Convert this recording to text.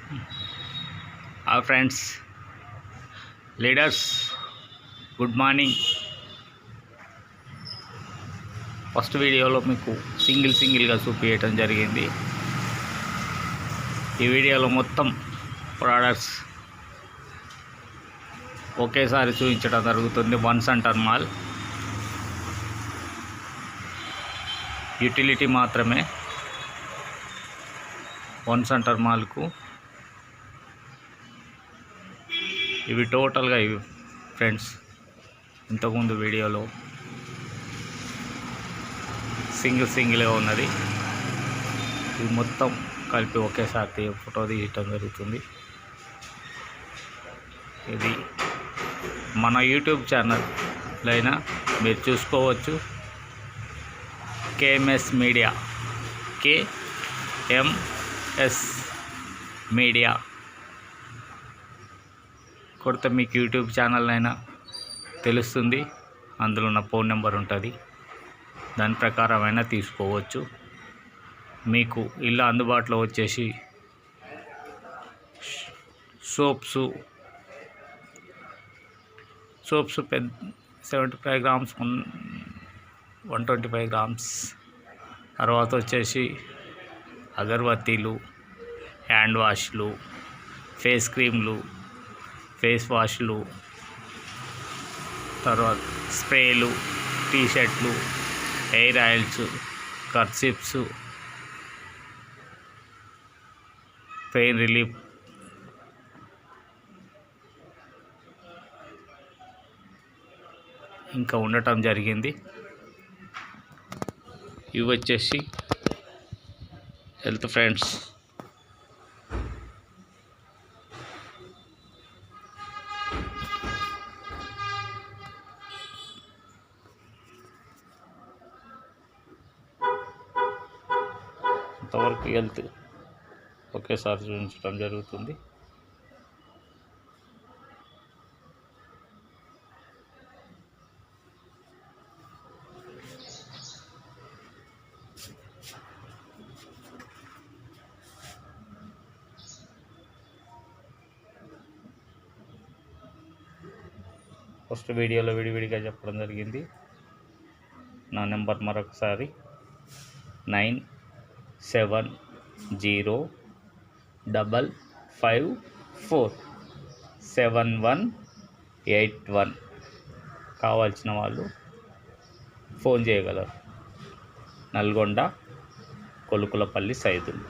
Our friends, leaders, good morning. First వీడియోలో మీకు సింగిల్గా చూపించడం జరిగింది. ఈ వీడియోలో మొత్తం ప్రోడక్ట్స్ ఒకేసారి చూపించడం జరుగుతుంది. వన్ సెంటర్ మాల్ యూటిలిటీ మాత్రమే. వన్ సెంటర్ మాల్కు ఇవి టోటల్గా ఇవి ఫ్రెండ్స్. ఇంతకుముందు వీడియోలో సింగిల్గా ఉన్నది. ఇది మొత్తం కలిపి ఒకేసారి ఫోటో తీయటం జరుగుతుంది. ఇది మన యూట్యూబ్ ఛానల్ అయినా మీరు చూసుకోవచ్చు. కేఎంఎస్ మీడియా, కేఎంఎస్ మీడియా కొడితే మీకు యూట్యూబ్ ఛానల్ అయినా తెలుస్తుంది. అందులో నా ఫోన్ నెంబర్ ఉంటుంది. దాని ప్రకారమైనా తీసుకోవచ్చు. మీకు ఇలా అందుబాటులో వచ్చేసి సోప్స్ పెద్ద 75 గ్రామ్స్, 125 గ్రామ్స్. తర్వాత వచ్చేసి అగరబత్తీలు, హ్యాండ్ వాష్లు, ఫేస్ క్రీమ్లు, ఫేస్ వాష్లు, తర్వాత స్ప్రేలు, టీషర్ట్లు, హెయిర్ ఆయిల్స్, కర్చిప్స్, పెయిన్ రిలీఫ్, ఇంకా ఉండటం జరిగింది. ఇవి వచ్చేసి హెల్త్ ఫ్రెండ్స్. ఇంతవరకు హెల్త్ ఒకేసారి చూపించడం జరుగుతుంది. ఫస్ట్ వీడియోలో విడివిడిగా చెప్పడం జరిగింది. నా నెంబర్ మరొకసారి 9705547181. కావాల్సిన వాళ్ళు ఫోన్ చేయగలరు. నల్గొండ కొలుకులపల్లి సైదులు.